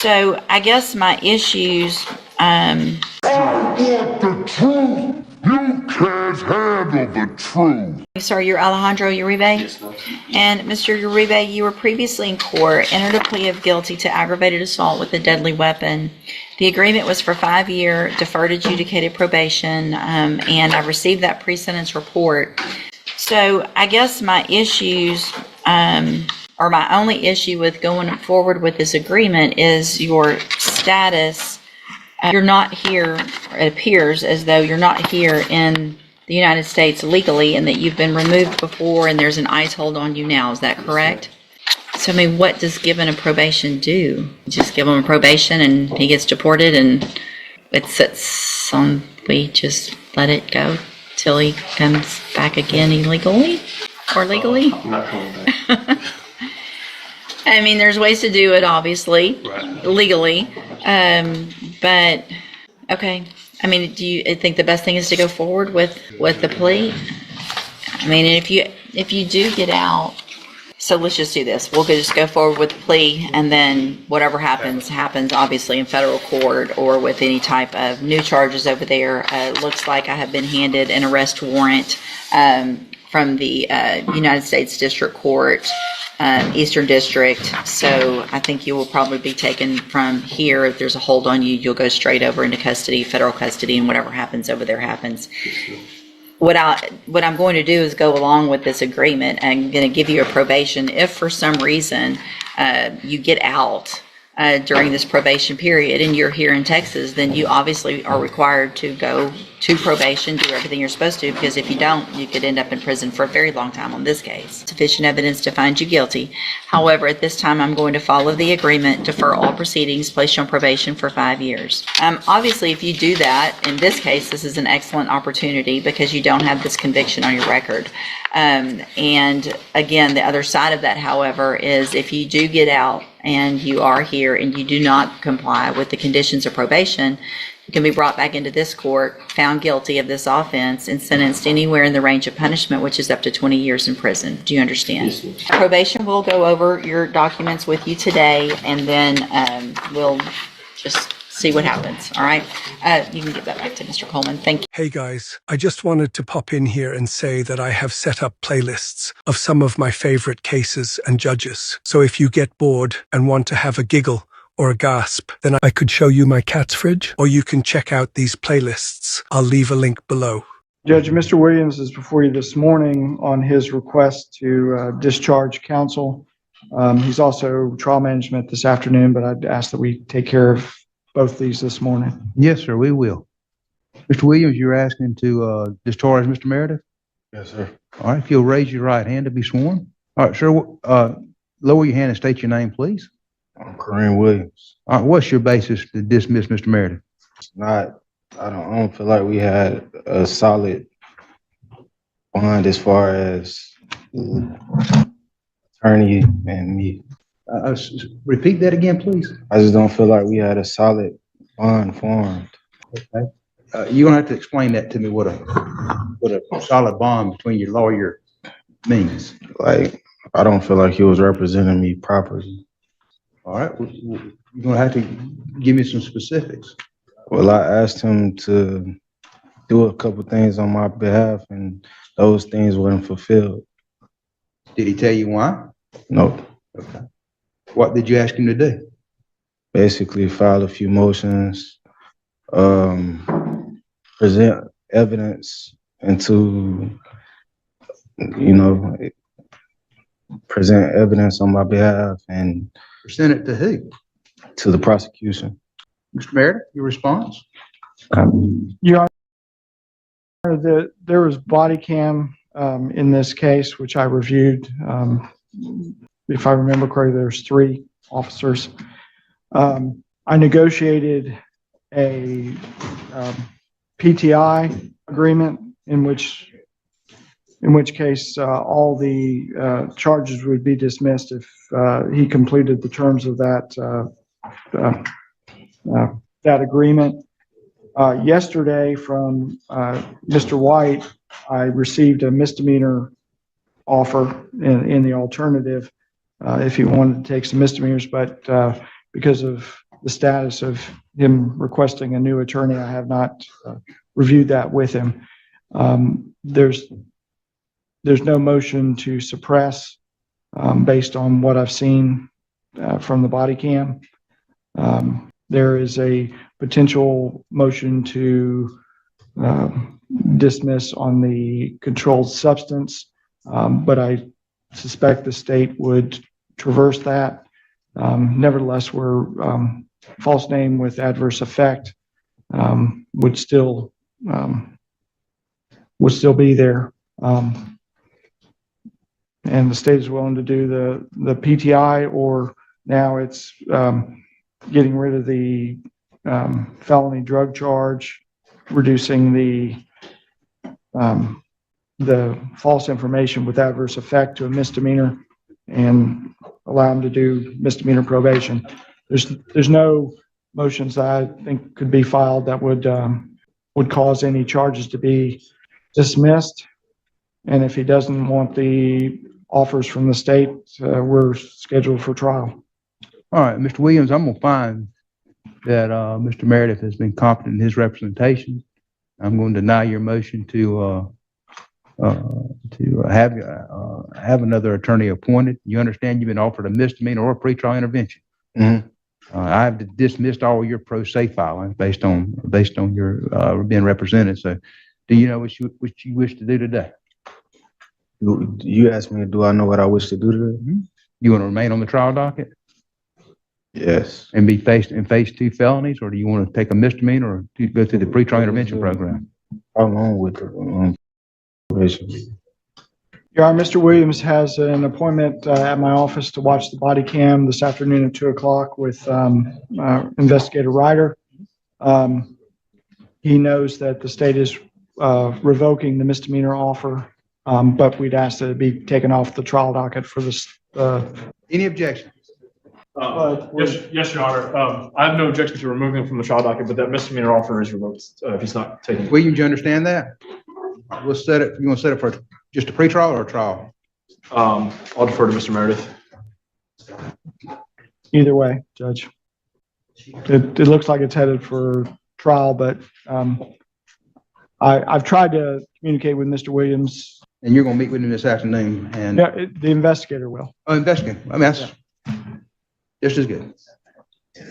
So I guess my issues, I want the truth. You can't handle the truth. sorry, you're Alejandro Uribe? Yes, ma'am. And Mr. Uribe, you were previously in court, entered a plea of guilty to aggravated assault with a deadly weapon. The agreement was for 5-year deferred adjudicated probation, and I received that pre-sentence report. So I guess my issues, or my only issue with going forward with this agreement is your status. You're not here, it appears as though you're not here in the United States legally, and that you've been removed before and there's an ICE hold on you now. Is that correct? So, I mean, what does given a probation do? Just give him a probation and he gets deported and it sits on, we just let it go till he comes back again illegally or legally? I'm not coming back. I mean, there's ways to do it, obviously, Right. legally. But, okay. I mean, do you think the best thing is to go forward with the plea? I mean, if you do get out, so let's just do this. We'll just go forward with the plea, and then whatever happens, obviously in federal court or with any type of new charges over there. Looks like I have been handed an arrest warrant from the United States District Court, Eastern District. So I think you will probably be taken from here. If there's a hold on you, you'll go straight over into custody, federal custody, and whatever happens over there happens. What I'm going to do is go along with this agreement. I'm going to give you a probation. If for some reason you get out during this probation period and you're here in Texas, then you obviously are required to go to probation, do everything you're supposed to, because if you don't, you could end up in prison for a very long time on this case. Sufficient evidence to find you guilty. However, at this time, I'm going to follow the agreement, defer all proceedings, place you on probation for 5 years. Obviously, if you do that, in this case, this is an excellent opportunity because you don't have this conviction on your record. And again, the other side of that, however, is if you do get out and you are here and you do not comply with the conditions of probation, you can be brought back into this court, found guilty of this offense, and sentenced anywhere in the range of punishment, which is up to 20 years in prison. Do you understand? Yes, ma'am. Probation will go over your documents with you today, and then we'll just see what happens. All right? You can give that back to Mr. Coleman. Thank you. Hey guys, I just wanted to pop in here and say that I have set up playlists of some of my favorite cases and judges. So if you get bored and want to have a giggle or a gasp, then I could show you my cat's fridge, or you can check out these playlists. I'll leave a link below. Judge, Mr. Williams is before you this morning on his request to discharge counsel. He's also trial management this afternoon, but I'd ask that we take care of both these this morning. Yes, sir, we will. Mr. Williams, you're asking to discharge Mr. Meredith? Yes, sir. All right, if you'll raise your right hand to be sworn. All right, sir, lower your hand and state your name, please. I'm Kareem Williams. All right, what's your basis to dismiss Mr. Meredith? I don't feel like we had a solid bond as far as attorney and me. Repeat that again, please. I just don't feel like we had a solid bond formed. Okay. You're gonna have to explain that to me, what a solid bond between your lawyer means. Like, I don't feel like he was representing me properly. All right, you're gonna have to give me some specifics. Well, I asked him to do a couple things on my behalf, and those things weren't fulfilled. Did he tell you why? No. Okay. What did you ask him to do? Basically, file a few motions, present evidence, and to, present evidence on my behalf and Present it to who? to the prosecution. Mr. Meredith, your response? Your Honor, there was body cam in this case, which I reviewed. If I remember correctly, there's 3 officers. I negotiated a PTI agreement in which case all the charges would be dismissed if he completed the terms of that agreement. Yesterday from Mr. White, I received a misdemeanor offer in the alternative if he wanted to take some misdemeanors, but because of the status of him requesting a new attorney. I have not reviewed that with him. There's no motion to suppress based on what I've seen from the body cam. There is a potential motion to dismiss on the controlled substance, but I suspect the state would traverse that. Nevertheless, false name with adverse effect would still be there. And the state is willing to do the PTI, or now it's getting rid of the felony drug charge, reducing the false information with adverse effect to a misdemeanor, and allow them to do misdemeanor probation. There's no motions that I think could be filed that would cause any charges to be dismissed. And if he doesn't want the offers from the state, we're scheduled for trial. All right, Mr. Williams, I'm gonna find that Mr. Meredith has been competent in his representation. I'm going to deny your motion to have another attorney appointed. You understand you've been offered a misdemeanor or a pretrial intervention. Mm-hmm. I've dismissed all your pro se filings based on your being represented. So, do you know what you wish to do today? You asked me, do I know what I wish to do today? You want to remain on the trial docket Yes. and face 2 felonies, or do you want to take a misdemeanor or go through the pretrial intervention program? How long with the probation? Your Honor, Mr. Williams has an appointment at my office to watch the body cam this afternoon at 2:00 with Investigator Ryder. He knows that the state is revoking the misdemeanor offer, but we'd ask that it be taken off the trial docket for this. Any objection? Yes, Your Honor. I have no objection to removing him from the trial docket, but that misdemeanor offer is revoked if he's not taking. Williams, you understand that? We'll set it. You want to set it for just a pretrial or a trial? I'll defer to Mr. Meredith. Either way, Judge. It looks like it's headed for trial, but I've tried to communicate with Mr. Williams. And you're going to meet with him this afternoon? And Yeah, the investigator will. oh, investigate. I mean, that's just as good.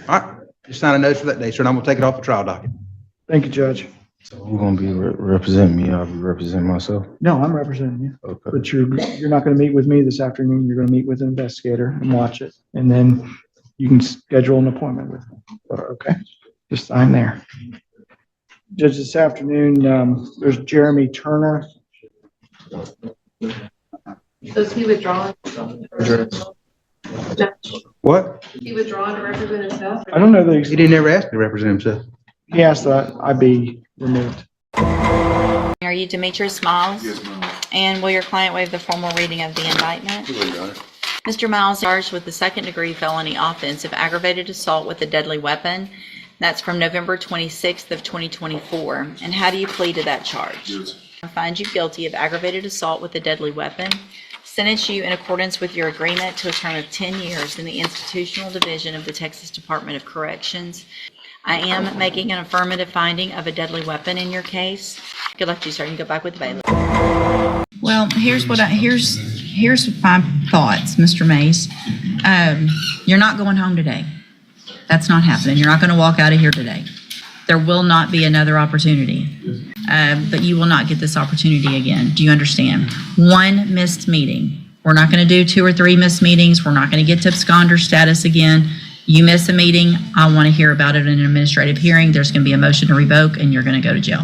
All right, just sign a note for that day, sir, and I'm going to take it off the trial docket. Thank you, Judge. So who's gonna be representing me? I'll be representing myself. No, I'm representing you, Okay. but you're not going to meet with me this afternoon. You're going to meet with an investigator and watch it, and then you can schedule an appointment with him. Okay, just sign there. Judge, this afternoon, there's Jeremy Turner. So is he withdrawn? What? He withdrawn to represent himself? I don't know that He didn't ever ask me to represent himself. he asked that I be removed. Are you Demetrius Miles? Yes, ma'am. And will your client waive the formal reading of the indictment? Mr. Miles is charged with the second-degree felony offense of aggravated assault with a deadly weapon. That's from November 26th of 2024. And how do you plead to that charge? Yes. I find you guilty of aggravated assault with a deadly weapon. Sentence you in accordance with your agreement to a term of 10 years in the Institutional Division of the Texas Department of Corrections. I am making an affirmative finding of a deadly weapon in your case. Good luck to you, sir. You can go back with the bailiff. Well, here's my thoughts, Mr. Mays. You're not going home today. That's not happening. You're not going to walk out of here today. There will not be another opportunity. But you will not get this opportunity again. Do you understand? One missed meeting. We're not going to do 2 or 3 missed meetings. We're not going to get to absconder status again. You miss a meeting, I want to hear about it in an administrative hearing. There's going to be a motion to revoke, and you're going to go to jail.